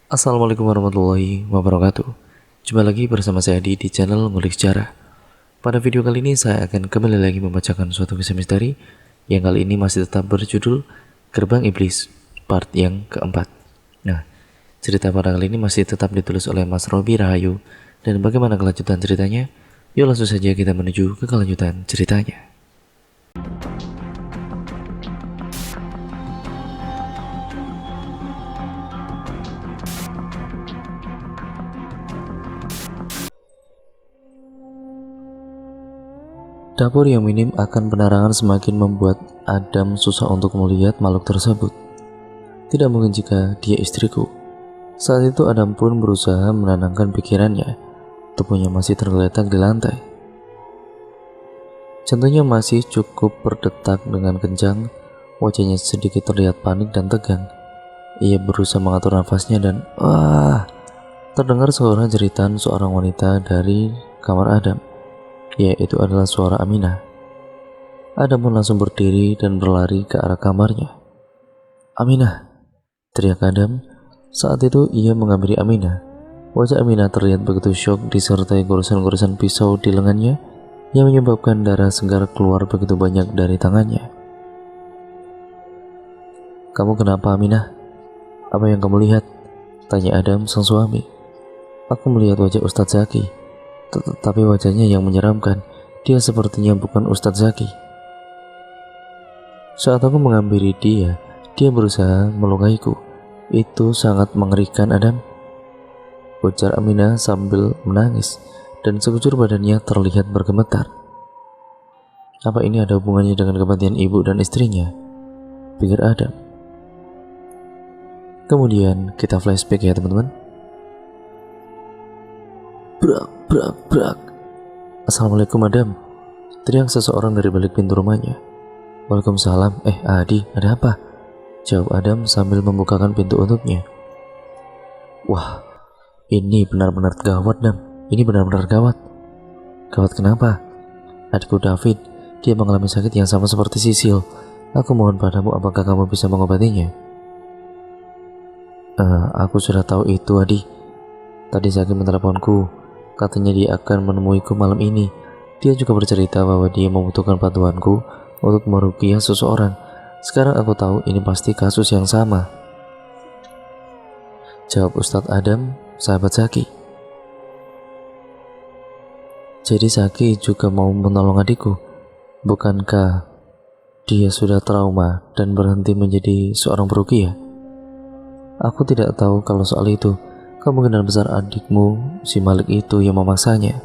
Assalamualaikum warahmatullahi wabarakatuh. Jumpa lagi bersama saya Adi di channel Ngulik Sejarah. Pada video kali ini saya akan kembali lagi membacakan suatu kisah misteri yang kali ini masih tetap berjudul Gerbang Iblis part yang keempat. Nah, cerita pada kali ini masih tetap ditulis oleh Mas Robi Rahayu, dan bagaimana kelanjutan ceritanya? Yuk langsung saja kita menuju ke kelanjutan ceritanya. Dapur yang minim akan penerangan semakin membuat Adam susah untuk melihat makhluk tersebut. Tidak mungkin jika dia istriku. Saat itu Adam pun berusaha menenangkan pikirannya. Tubuhnya masih tergeletak di lantai. Jantungnya masih cukup berdetak dengan kencang. Wajahnya sedikit terlihat panik dan tegang. Ia berusaha mengatur nafasnya dan terdengar suara jeritan seorang wanita dari kamar Adam. Yaitu adalah suara Aminah. Adam pun langsung berdiri dan berlari ke arah kamarnya. "Aminah!" teriak Adam. Saat itu ia menghampiri Aminah. Wajah Aminah terlihat begitu syok disertai goresan-goresan pisau di lengannya yang menyebabkan darah segar keluar begitu banyak dari tangannya. "Kamu kenapa, Aminah? Apa yang kamu lihat?" tanya Adam sang suami. "Aku melihat wajah Ustadz Zaki. Tapi wajahnya yang menyeramkan. Dia sepertinya bukan Ustadz Zaki." "Saat aku menghampiri dia berusaha melukaiku. Itu sangat mengerikan, Adam," ujar Aminah sambil menangis, dan sekujur badannya terlihat bergemetar. "Apa ini ada hubungannya dengan kematian ibu dan istrinya?" pikir Adam. Kemudian kita flashback ya teman-teman. Brak, brak, brak. "Assalamualaikum, Adam," teriak seseorang dari balik pintu rumahnya. "Waalaikumsalam. Adi, ada apa?" jawab Adam sambil membukakan pintu untuknya. "Wah, ini benar-benar gawat, Adam. Ini benar-benar gawat." "Gawat kenapa?" "Adikku David, dia mengalami sakit yang sama seperti Sisil. Aku mohon padamu, apakah kamu bisa mengobatinya?" Aku sudah tahu itu, Adi. Tadi Zaki meneleponku. Katanya dia akan menemuiku malam ini. Dia juga bercerita bahwa dia membutuhkan bantuanku untuk meruqyah seseorang. Sekarang aku tahu ini pasti kasus yang sama," jawab Ustadz Adam, sahabat Zaki. "Jadi Zaki juga mau menolong adikku? Bukankah dia sudah trauma dan berhenti menjadi seorang peruqyah?" "Aku tidak tahu kalau soal itu. Kemungkinan besar adikmu, si Malik itu yang memaksanya."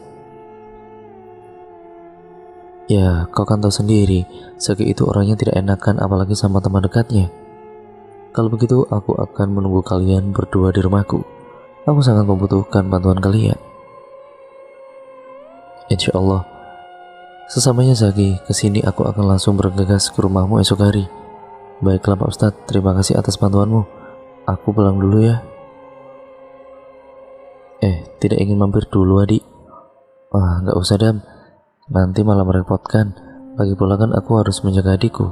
"Ya, kau kan tahu sendiri, Zaki itu orangnya tidak enakan apalagi sama teman dekatnya. Kalau begitu, aku akan menunggu kalian berdua di rumahku. Aku sangat membutuhkan bantuan kalian." "Insya Allah, sesamanya Zaki kesini aku akan langsung bergegas ke rumahmu esok hari." "Baiklah Pak Ustadz, terima kasih atas bantuanmu. Aku pulang dulu ya." Tidak ingin mampir dulu, adik?" "Nggak usah, Dam. Nanti malah merepotkan. Lagi pula kan aku harus menjaga adikku."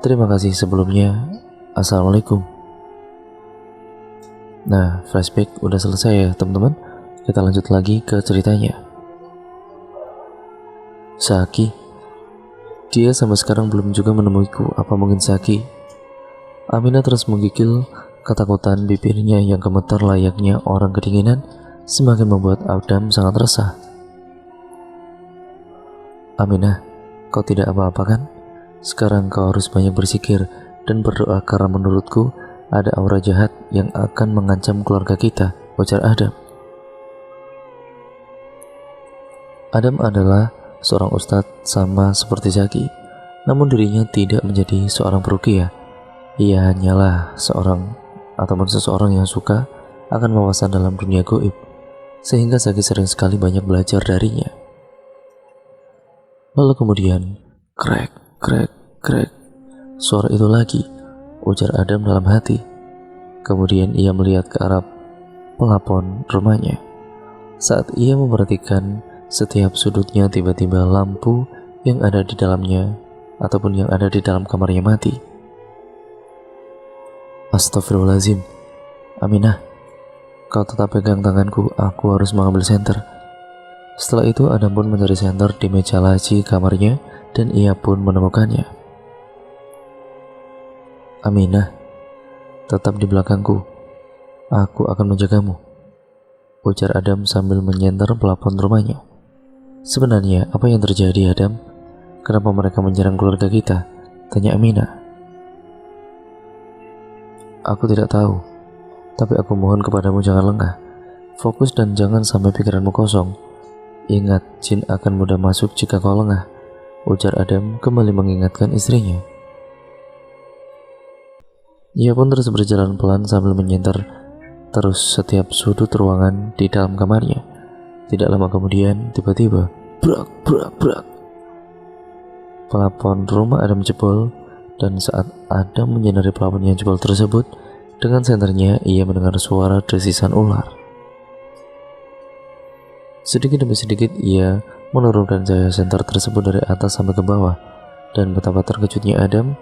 "Terima kasih sebelumnya. Assalamualaikum." Nah, flashback udah selesai ya teman-teman. Kita lanjut lagi ke ceritanya. Zaki, dia sampai sekarang belum juga menemuiku. Apa mungkin Zaki? Aminah terus menggigil. Ketakutan bibirnya yang gemetar layaknya orang kedinginan semakin membuat Adam sangat resah. "Aminah, kau tidak apa-apa kan? Sekarang kau harus banyak berzikir dan berdoa karena menurutku ada aura jahat yang akan mengancam keluarga kita," ujar Adam. Adam adalah seorang ustadz sama seperti Zaki, namun dirinya tidak menjadi seorang peruqyah. Ia hanyalah seseorang yang suka akan wawasan dalam dunia gaib, sehingga Zaki sering sekali banyak belajar darinya. Lalu kemudian, krek, krek, krek. "Suara itu lagi," ujar Adam dalam hati. Kemudian ia melihat ke arah pelapon rumahnya. Saat ia memperhatikan setiap sudutnya, tiba-tiba lampu yang ada di dalamnya ataupun yang ada di dalam kamarnya mati. Astagfirullahaladzim, Aminah, kau tetap pegang tanganku, aku harus mengambil senter. Setelah itu Adam pun mencari senter di meja laci kamarnya dan ia pun menemukannya. Aminah, tetap di belakangku, aku akan menjagamu, ujar Adam sambil menyenter plafon rumahnya. Sebenarnya apa yang terjadi, Adam? Kenapa mereka menyerang keluarga kita? Tanya Aminah. Aku tidak tahu, tapi aku mohon kepadamu jangan lengah. Fokus dan jangan sampai pikiranmu kosong. Ingat, jin akan mudah masuk jika kau lengah, ujar Adam kembali mengingatkan istrinya. Ia pun terus berjalan pelan sambil menyenter terus setiap sudut ruangan di dalam kamarnya. Tidak lama kemudian, tiba-tiba, brak, brak, brak. Plafon rumah Adam jebol, dan saat Adam menyinari plafon yang jebol tersebut, dengan senternya ia mendengar suara desisan ular. Sedikit demi sedikit ia menurunkan cahaya senter tersebut dari atas sampai ke bawah, dan betapa terkejutnya Adam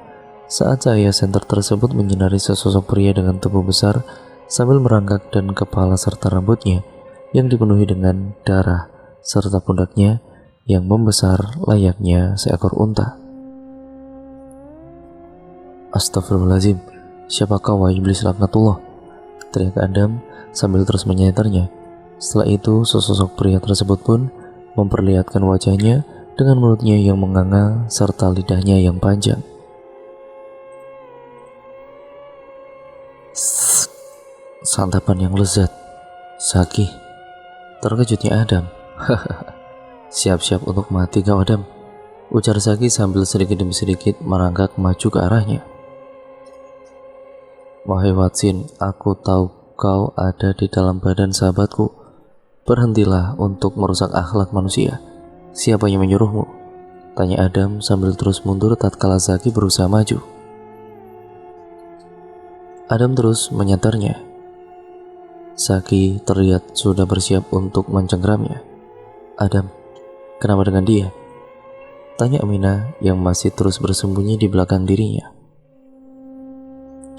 saat cahaya senter tersebut menyinari sesosok pria dengan tubuh besar sambil merangkak dan kepala serta rambutnya yang dipenuhi dengan darah serta pundaknya yang membesar layaknya seekor unta. Astagfirullahaladzim, siapa kau wahai iblis laknatullah? Teriak Adam sambil terus menyenternya. Setelah itu sesosok pria tersebut pun memperlihatkan wajahnya dengan mulutnya yang menganga serta lidahnya yang panjang. Santapan yang lezat, Zaki. Terkejutnya Adam. Siap-siap untuk mati kau, Adam, ujar Zaki sambil sedikit demi sedikit merangkak maju ke arahnya. Wahai Watsin, aku tahu kau ada di dalam badan sahabatku. Berhentilah untuk merusak akhlak manusia. Siapa yang menyuruhmu? Tanya Adam sambil terus mundur tatkala Zaki berusaha maju. Adam terus menyenternya. Zaki terlihat sudah bersiap untuk mencengkeramnya. Adam, kenapa dengan dia? Tanya Aminah yang masih terus bersembunyi di belakang dirinya.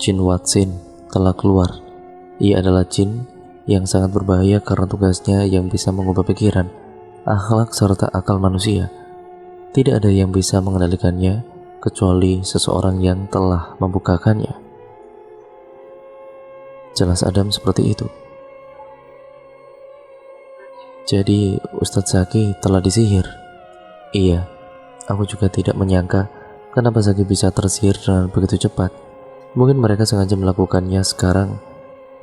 Jin Watsin telah keluar. Ia adalah jin yang sangat berbahaya karena tugasnya yang bisa mengubah pikiran, akhlak serta akal manusia. Tidak ada yang bisa mengendalikannya kecuali seseorang yang telah membukakannya. Jelas Adam seperti itu. Jadi Ustadz Zaki telah disihir. Iya, aku juga tidak menyangka kenapa Zaki bisa tersihir dengan begitu cepat. Mungkin mereka sengaja melakukannya sekarang,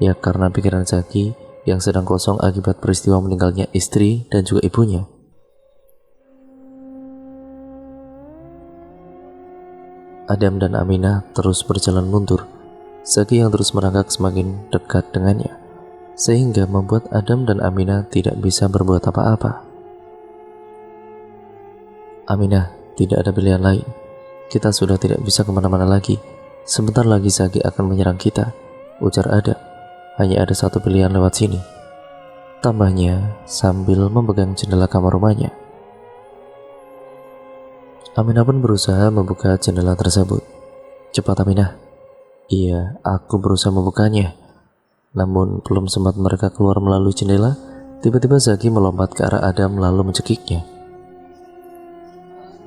ya karena pikiran Zaki yang sedang kosong akibat peristiwa meninggalnya istri dan juga ibunya. Adam dan Aminah terus berjalan mundur. Zaki yang terus merangkak semakin dekat dengannya, sehingga membuat Adam dan Aminah tidak bisa berbuat apa-apa. Aminah, tidak ada pilihan lain. Kita sudah tidak bisa kemana-mana lagi. Sebentar lagi Zaki akan menyerang kita, ujar Adam. Hanya ada satu pilihan lewat sini, tambahnya sambil memegang jendela kamar rumahnya. Aminah pun berusaha membuka jendela tersebut. Cepat Aminah. Iya, aku berusaha membukanya. Namun belum sempat mereka keluar melalui jendela, tiba-tiba Zaki melompat ke arah Adam lalu mencekiknya.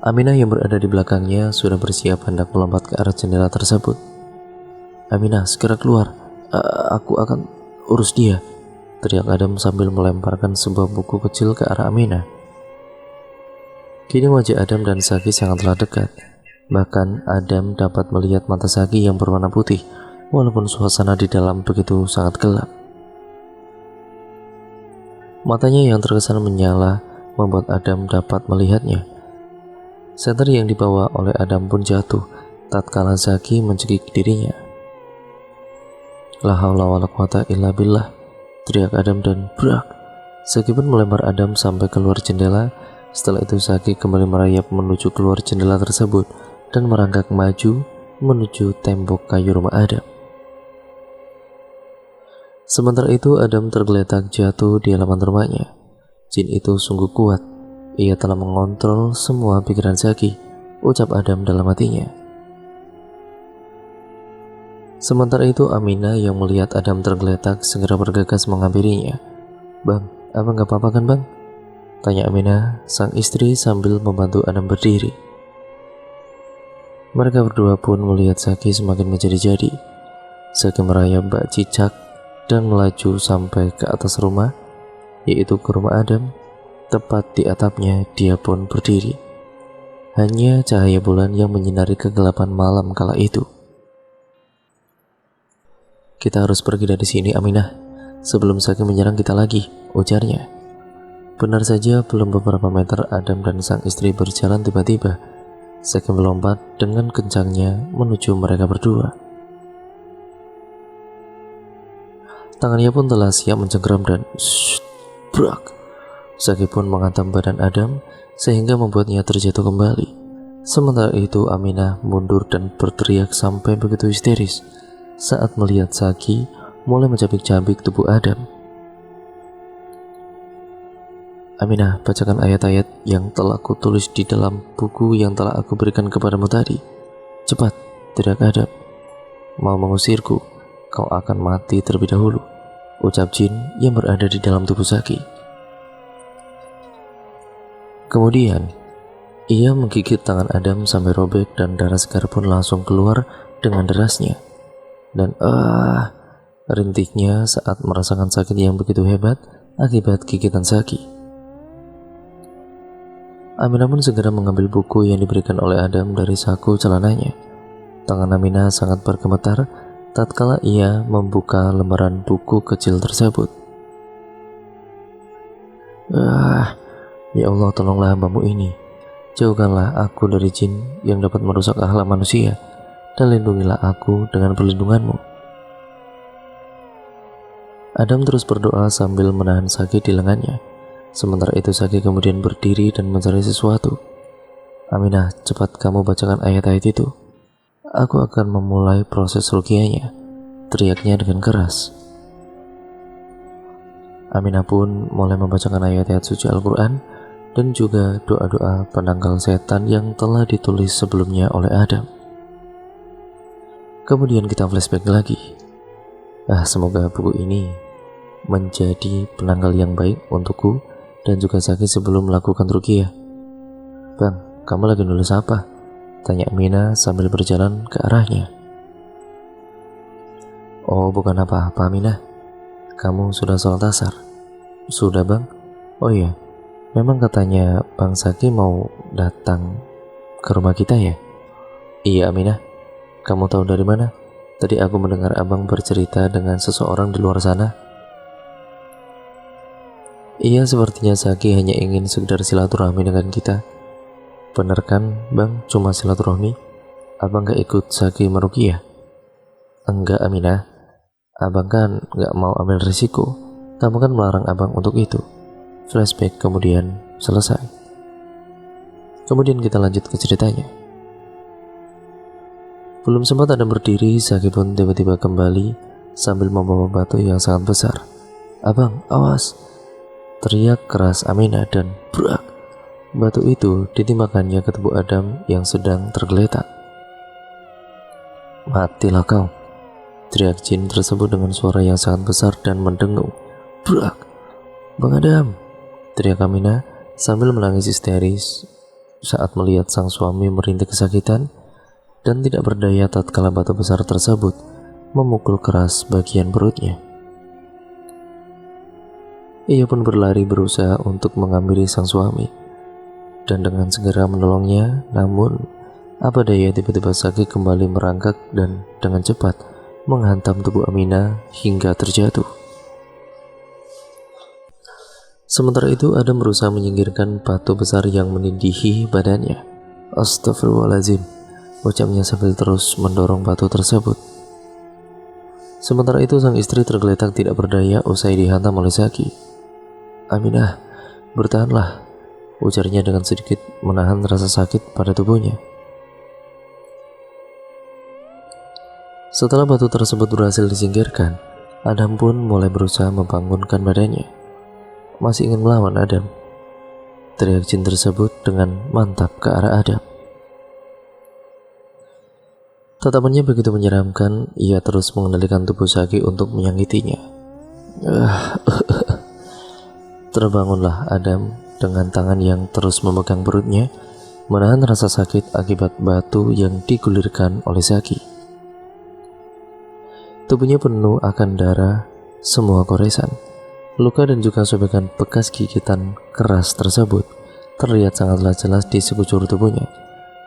Aminah yang berada di belakangnya sudah bersiap hendak melompat ke arah jendela tersebut. Aminah, segera keluar. Aku akan urus dia, teriak Adam sambil melemparkan sebuah buku kecil ke arah Aminah. Kini wajah Adam dan Zaki sangatlah dekat. Bahkan Adam dapat melihat mata Zaki yang berwarna putih, walaupun suasana di dalam begitu sangat gelap. Matanya yang terkesan menyala membuat Adam dapat melihatnya. Senter yang dibawa oleh Adam pun jatuh tatkala Zaki mencekik dirinya. La haula wala quwata illa billah, teriak Adam dan brak. Zaki pun melempar Adam sampai keluar jendela. Setelah itu Zaki kembali merayap menuju keluar jendela tersebut dan merangkak maju menuju tembok kayu rumah Adam. Sementara itu Adam tergeletak jatuh di halaman rumahnya. Jin itu sungguh kuat. Ia telah mengontrol semua pikiran Zaki, ucap Adam dalam hatinya. Sementara itu Aminah yang melihat Adam tergeletak segera bergegas menghampirinya. "Bang, abang gak apa-apa kan bang?" tanya Aminah, sang istri sambil membantu Adam berdiri. Mereka berdua pun melihat Zaki semakin menjadi-jadi. Zaki merayap bak cicak dan melaju sampai ke atas rumah, yaitu ke rumah Adam. Tepat di atapnya dia pun berdiri. Hanya cahaya bulan yang menyinari kegelapan malam kala itu. "Kita harus pergi dari sini, Aminah, sebelum Zaki menyerang kita lagi," ujarnya. Benar saja, belum beberapa meter Adam dan sang istri berjalan, tiba-tiba Zaki melompat dengan kencangnya menuju mereka berdua. Tangannya pun telah siap mencengkeram dan brak. Zaki pun menghantam badan Adam sehingga membuatnya terjatuh kembali. Sementara itu Aminah mundur dan berteriak sampai begitu histeris saat melihat Zaki mulai mencabik-cabik tubuh Adam. "Aminah, bacakan ayat-ayat yang telah kutulis di dalam buku yang telah aku berikan kepadamu tadi. Cepat," teriak Adam. "Mau mengusirku? Kau akan mati terlebih dahulu," ucap jin yang berada di dalam tubuh Zaki. Kemudian ia menggigit tangan Adam sampai robek dan darah segar pun langsung keluar dengan derasnya. Dan rintiknya saat merasakan sakit yang begitu hebat akibat gigitan Zaki. Aminah pun segera mengambil buku yang diberikan oleh Adam dari saku celananya. Tangan Aminah sangat bergemetar tatkala ia membuka lembaran buku kecil tersebut. "Ya Allah, tolonglah hambamu ini. Jauhkanlah aku dari jin yang dapat merusak akhlak manusia, dan lindungilah aku dengan perlindunganmu." Adam terus berdoa sambil menahan sakit di lengannya. Sementara itu Zaki kemudian berdiri dan mencari sesuatu. "Aminah, cepat kamu bacakan ayat-ayat itu. Aku akan memulai proses ruqyahnya," teriaknya dengan keras. Aminah pun mulai membacakan ayat-ayat suci Al-Quran dan juga doa-doa penangkal setan yang telah ditulis sebelumnya oleh Adam. Kemudian kita flashback lagi. Semoga buku ini menjadi penanggal yang baik untukku dan juga Zaki sebelum melakukan ruqyah. "Bang, kamu lagi nulis apa?" tanya Aminah sambil berjalan ke arahnya. "Oh, bukan apa-apa Aminah. Kamu sudah sholat asar?" "Sudah bang." "Oh iya, memang katanya Bang Zaki mau datang ke rumah kita ya?" "Iya Aminah. Kamu tahu dari mana? Tadi aku mendengar abang bercerita dengan seseorang di luar sana." "Iya, sepertinya Zaki hanya ingin sekedar silaturahmi dengan kita." "Bener kan bang, cuma silaturahmi? Abang gak ikut Zaki meruqyah?" "Enggak Aminah, abang kan gak mau ambil risiko. Kamu kan melarang abang untuk itu." Flashback kemudian selesai. Kemudian kita lanjut ke ceritanya. Belum sempat Adam berdiri, Zaki pun tiba-tiba kembali sambil membawa batu yang sangat besar. "Abang, awas!" teriak keras Aminah dan brak. Batu itu ditimbakannya ke tubuh Adam yang sedang tergeletak. "Matilah kau!" teriak jin tersebut dengan suara yang sangat besar dan mendengung. Brak! "Bang Adam!" teriak Aminah sambil menangis histeris saat melihat sang suami merintih kesakitan dan tidak berdaya tatkala batu besar tersebut memukul keras bagian perutnya. Ia pun berlari berusaha untuk menghampiri sang suami dan dengan segera menolongnya, namun apa daya tiba-tiba Zaki kembali merangkak dan dengan cepat menghantam tubuh Aminah hingga terjatuh. Sementara itu Adam berusaha menyingkirkan batu besar yang menindihi badannya. "Astagfirullahaladzim," ucapnya sambil terus mendorong batu tersebut. Sementara itu sang istri tergeletak tidak berdaya usai dihantam oleh Zaki. "Aminah, bertahanlah," ujarnya dengan sedikit menahan rasa sakit pada tubuhnya. Setelah batu tersebut berhasil disingkirkan, Adam pun mulai berusaha membangunkan badannya. "Masih ingin melawan Adam?" teriak jin tersebut dengan mantap ke arah Adam. Tatapannya begitu menyeramkan, ia terus mengendalikan tubuh Zaki untuk menyakitinya. Terbangunlah Adam dengan tangan yang terus memegang perutnya, menahan rasa sakit akibat batu yang digulirkan oleh Zaki. Tubuhnya penuh akan darah, semua goresan, luka dan juga sobekan bekas gigitan keras tersebut terlihat sangatlah jelas di sekujur tubuhnya.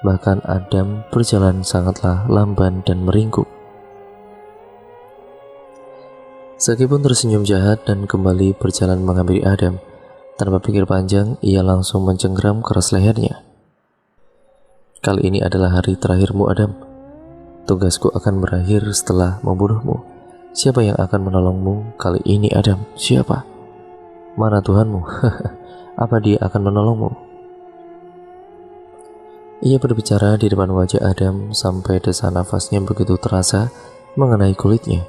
Bahkan Adam berjalan sangatlah lamban dan meringkuk. Zaki pun tersenyum jahat dan kembali berjalan menghampiri Adam. Tanpa pikir panjang, ia langsung mencengkeram keras lehernya. Kali ini adalah hari terakhirmu, Adam. Tugasku akan berakhir setelah membunuhmu. Siapa yang akan menolongmu kali ini, Adam? Siapa? Mana Tuhanmu? Apa dia akan menolongmu? Ia berbicara di depan wajah Adam sampai desak nafasnya begitu terasa mengenai kulitnya.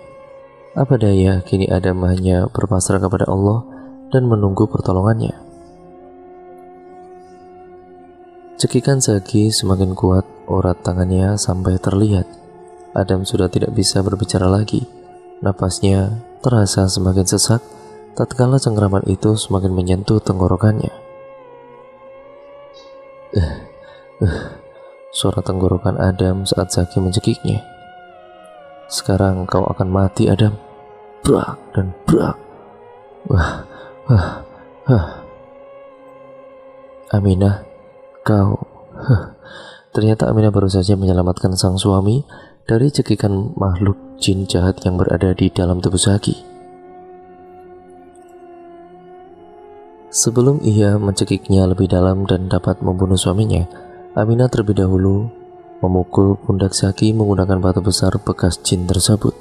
Apa daya, kini Adam hanya berpasrah kepada Allah dan menunggu pertolongannya. Cekikan Zaki semakin kuat, urat tangannya sampai terlihat. Adam sudah tidak bisa berbicara lagi. Napasnya terasa semakin sesak tatkala cengkeraman itu semakin menyentuh tenggorokannya. Suara tenggorokan Adam saat Zaki mencekiknya. Sekarang kau akan mati, Adam. Brak dan brak. Aminah, kau. Ternyata Aminah baru saja menyelamatkan sang suami dari cekikan makhluk jin jahat yang berada di dalam tubuh Zaki. Sebelum ia mencekiknya lebih dalam dan dapat membunuh suaminya, Aminah terlebih dahulu memukul pundak Zaki menggunakan batu besar bekas jin tersebut.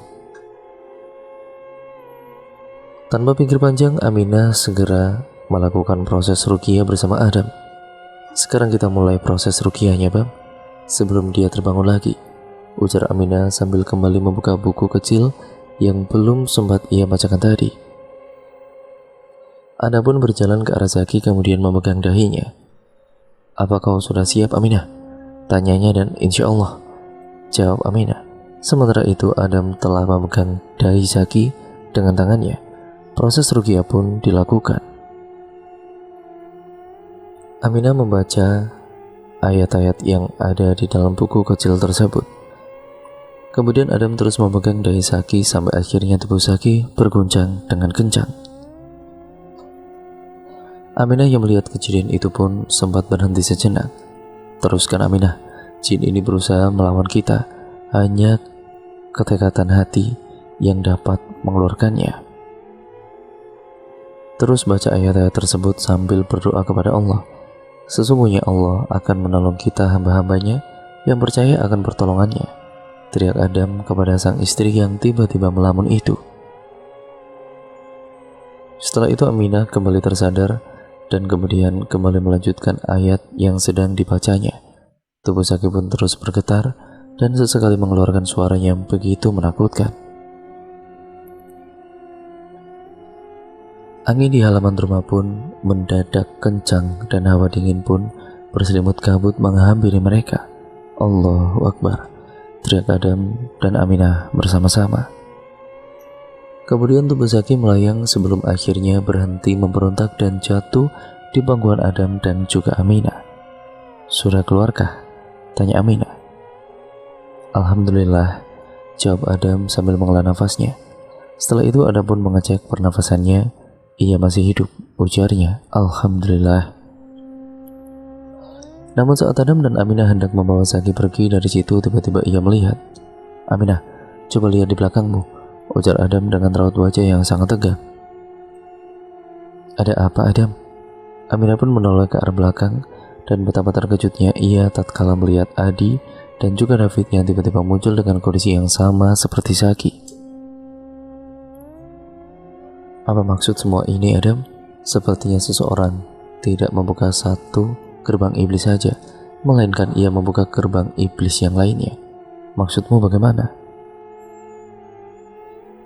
Tanpa pikir panjang, Aminah segera melakukan proses ruqyah bersama Adam. Sekarang kita mulai proses ruqyahnya, Bang, sebelum dia terbangun lagi, ujar Aminah sambil kembali membuka buku kecil yang belum sempat ia bacakan tadi. Ana pun berjalan ke arah Zaki kemudian memegang dahinya. Apa kau sudah siap, Aminah? Tanyanya dan insya Allah, jawab Aminah. Sementara itu Adam telah memegang dahi Zaki dengan tangannya. Proses ruqyah pun dilakukan. Aminah membaca ayat-ayat yang ada di dalam buku kecil tersebut. Kemudian Adam terus memegang dahi Zaki sampai akhirnya tubuh Zaki berguncang dengan kencang. Aminah yang melihat kejadian itu pun sempat berhenti sejenak. Teruskan, Aminah, jin ini berusaha melawan kita, hanya ketekatan hati yang dapat mengeluarkannya. Terus baca ayat-ayat tersebut sambil berdoa kepada Allah. Sesungguhnya Allah akan menolong kita hamba-hambanya yang percaya akan pertolongannya, teriak Adam kepada sang istri yang tiba-tiba melamun itu. Setelah itu Aminah kembali tersadar dan kemudian kembali melanjutkan ayat yang sedang dibacanya. Tubuh Zaki pun terus bergetar dan sesekali mengeluarkan suara yang begitu menakutkan. Angin di halaman rumah pun mendadak kencang dan hawa dingin pun berselimut kabut menghampiri mereka. Allahu Akbar, teriak Adam dan Aminah bersama-sama. Kemudian tubuh Zaki melayang sebelum akhirnya berhenti memberontak dan jatuh di pangkuan Adam dan juga Aminah. Sudah keluarkah? Tanya Aminah. Alhamdulillah, jawab Adam sambil menghela nafasnya. Setelah itu Adam pun mengecek pernafasannya. Ia masih hidup, ujarnya. Alhamdulillah. Namun saat Adam dan Aminah hendak membawa Zaki pergi dari situ, tiba-tiba ia melihat. Aminah, coba lihat di belakangmu, ujar Adam dengan raut wajah yang sangat tegang. Ada apa, Adam? Aminah pun menoleh ke arah belakang dan betapa terkejutnya ia tatkala melihat Adi dan juga David yang tiba-tiba muncul dengan kondisi yang sama seperti Zaki. Apa maksud semua ini, Adam? Sepertinya seseorang tidak membuka satu gerbang iblis saja, melainkan ia membuka gerbang iblis yang lainnya. Maksudmu bagaimana?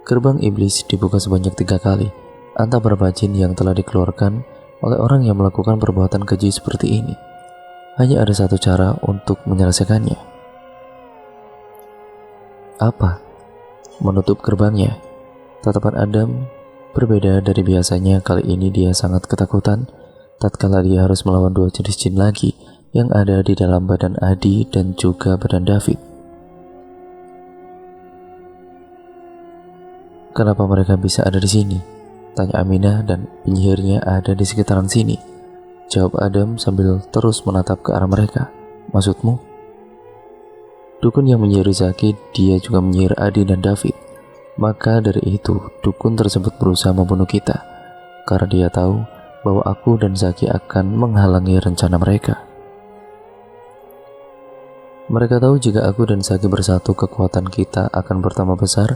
Gerbang iblis dibuka sebanyak 3 kali. Entah berapa jin yang telah dikeluarkan oleh orang yang melakukan perbuatan keji seperti ini. Hanya ada satu cara untuk menyelesaikannya. Apa? Menutup gerbangnya. Tatapan Adam berbeda dari biasanya. Kali ini dia sangat ketakutan tatkala dia harus melawan dua jenis jin lagi yang ada di dalam badan Adi dan juga badan David. Kenapa mereka bisa ada di sini? Tanya Aminah, dan penyihirnya ada di sekitaran sini. Jawab Adam sambil terus menatap ke arah mereka. Maksudmu? Dukun yang menyihir Zaki, dia juga menyihir Adi dan David. Maka dari itu, dukun tersebut berusaha membunuh kita, karena dia tahu bahwa aku dan Zaki akan menghalangi rencana mereka. Mereka tahu jika aku dan Zaki bersatu, kekuatan kita akan bertambah besar.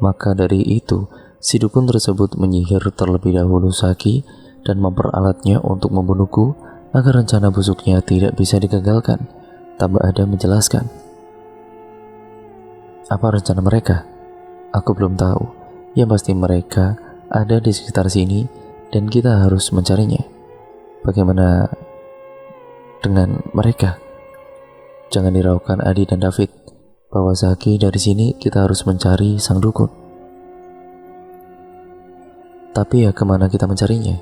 Maka dari itu, si dukun tersebut menyihir terlebih dahulu Zaki dan memperalatnya untuk membunuhku agar rencana busuknya tidak bisa digagalkan. Tambah Adam menjelaskan. Apa rencana mereka? Aku belum tahu. Yang pasti mereka ada di sekitar sini dan kita harus mencarinya. Bagaimana dengan mereka? Jangan diraukan Adi dan David. Bawa Zaki dari sini, kita harus mencari sang dukun. Tapi ya kemana kita mencarinya?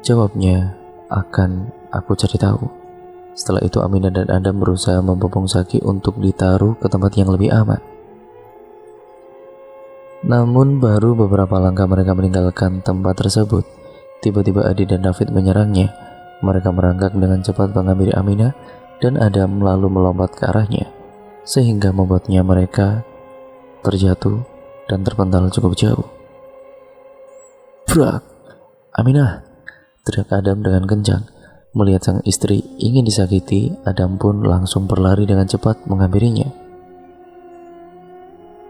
Jawabnya akan aku cari tahu. Setelah itu Aminah dan Adam berusaha membopong Zaki untuk ditaruh ke tempat yang lebih aman. Namun baru beberapa langkah mereka meninggalkan tempat tersebut, tiba-tiba Adi dan David menyerangnya. Mereka merangkak dengan cepat menghampiri Aminah dan Adam lalu melompat ke arahnya, sehingga membuatnya mereka terjatuh dan terpental cukup jauh. Brak! Aminah! Teriak Adam dengan kencang. Melihat sang istri ingin disakiti, Adam pun langsung berlari dengan cepat menghampirinya.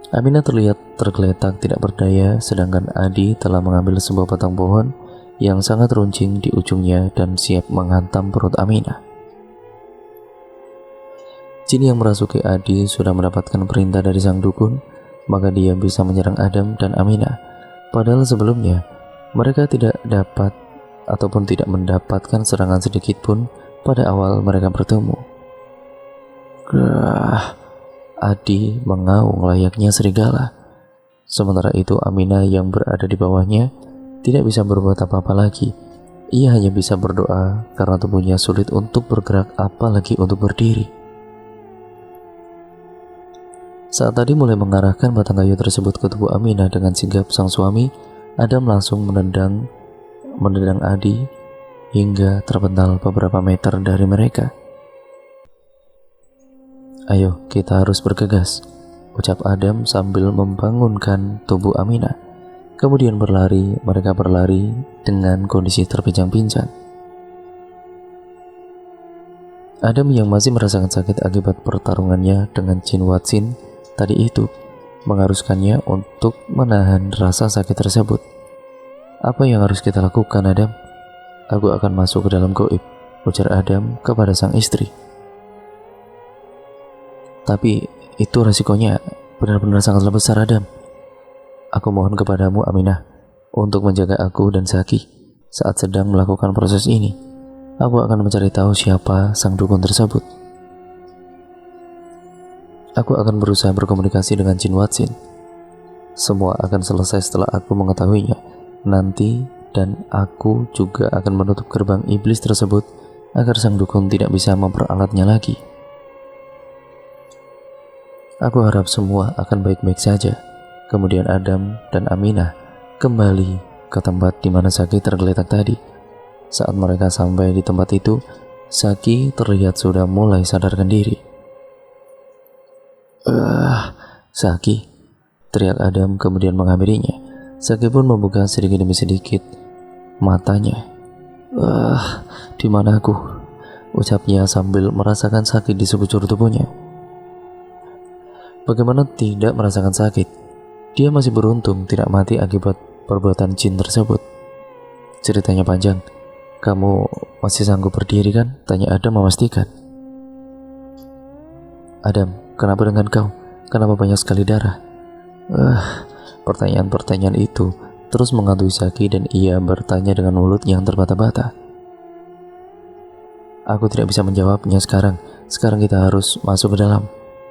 Aminah terlihat tergeletak tidak berdaya, sedangkan Adi telah mengambil sebuah batang pohon yang sangat runcing di ujungnya dan siap menghantam perut Aminah. Jin yang merasuki Adi sudah mendapatkan perintah dari sang dukun, maka dia bisa menyerang Adam dan Aminah. Padahal sebelumnya mereka tidak dapat ataupun tidak mendapatkan serangan sedikit pun pada awal mereka bertemu. Adi mengaung layaknya serigala. Sementara itu Aminah yang berada di bawahnya tidak bisa berbuat apa-apa lagi. Ia hanya bisa berdoa karena tubuhnya sulit untuk bergerak, apalagi untuk berdiri. Saat tadi mulai mengarahkan batang kayu tersebut ke tubuh Aminah dengan sigap sang suami, Adam langsung menendang Adi hingga terpental beberapa meter dari mereka. Ayo, kita harus bergegas, ucap Adam sambil membangunkan tubuh Aminah. Kemudian mereka berlari dengan kondisi terpincang-pincang. Adam yang masih merasakan sakit akibat pertarungannya dengan Jin Watsin tadi itu mengharuskannya untuk menahan rasa sakit tersebut. Apa yang harus kita lakukan, Adam? Aku akan masuk ke dalam goib, ujar Adam kepada sang istri. Tapi itu resikonya benar-benar sangatlah besar, Adam. Aku mohon kepadamu, Aminah, untuk menjaga aku dan Zaki saat sedang melakukan proses ini. Aku akan mencari tahu siapa sang dukun tersebut. Aku akan berusaha berkomunikasi dengan Jin Watsin. Semua akan selesai setelah aku mengetahuinya nanti, dan aku juga akan menutup gerbang iblis tersebut agar sang dukun tidak bisa memperalatnya lagi. Aku harap semua akan baik-baik saja. Kemudian Adam dan Aminah kembali ke tempat di mana Zaki tergeletak tadi. Saat mereka sampai di tempat itu, Zaki terlihat sudah mulai sadarkan diri. Zaki, teriak Adam kemudian menghampirinya. Zaki pun membuka sedikit demi sedikit matanya. Di mana aku? Ucapnya sambil merasakan sakit di sekujur tubuhnya. Bagaimana tidak merasakan sakit? Dia masih beruntung tidak mati akibat perbuatan jin tersebut. Ceritanya panjang. Kamu masih sanggup berdiri kan? Tanya Adam memastikan. Adam, kenapa dengan kau? Kenapa banyak sekali darah? Pertanyaan-pertanyaan itu terus menghantui Zaki dan ia bertanya dengan mulut yang terbata-bata. Aku tidak bisa menjawabnya sekarang. Sekarang kita harus masuk ke dalam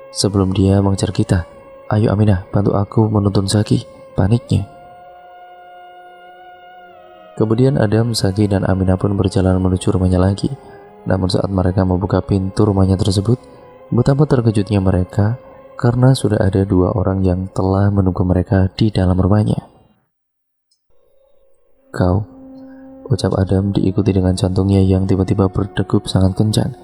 sebelum dia mengejar kita. Ayo Aminah, bantu aku menuntun Zaki, paniknya. Kemudian Adam, Zaki, dan Aminah pun berjalan menuju rumahnya lagi. Namun saat mereka membuka pintu rumahnya tersebut, betapa terkejutnya mereka karena sudah ada dua orang yang telah menunggu mereka di dalam rumahnya. Kau, ucap Adam diikuti dengan jantungnya yang tiba-tiba berdegup sangat kencang.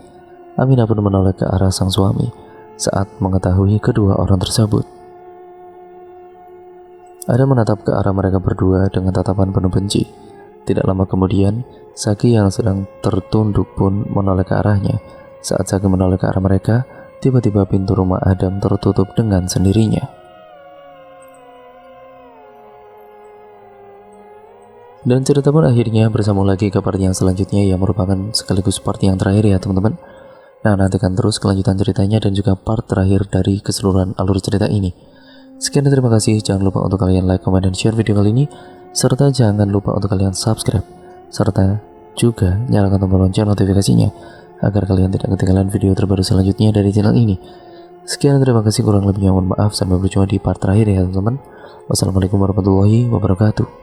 Aminah pun menoleh ke arah sang suami saat mengetahui kedua orang tersebut. Adam menatap ke arah mereka berdua dengan tatapan penuh benci. Tidak lama kemudian, Zaki yang sedang tertunduk pun menoleh ke arahnya. Saat Zaki menoleh ke arah mereka, tiba-tiba pintu rumah Adam tertutup dengan sendirinya. Dan cerita pun akhirnya bersambung lagi ke part yang selanjutnya, yang merupakan sekaligus part yang terakhir ya teman-teman. Nah, nantikan terus kelanjutan ceritanya dan juga part terakhir dari keseluruhan alur cerita ini. Sekian dan terima kasih. Jangan lupa untuk kalian like, comment, dan share video kali ini, serta jangan lupa untuk kalian subscribe, serta juga nyalakan tombol lonceng notifikasinya agar kalian tidak ketinggalan video terbaru selanjutnya dari channel ini. Sekian dan terima kasih, kurang lebihnya mohon maaf. Sampai berjumpa di part terakhir ya teman-teman. Wassalamualaikum warahmatullahi wabarakatuh.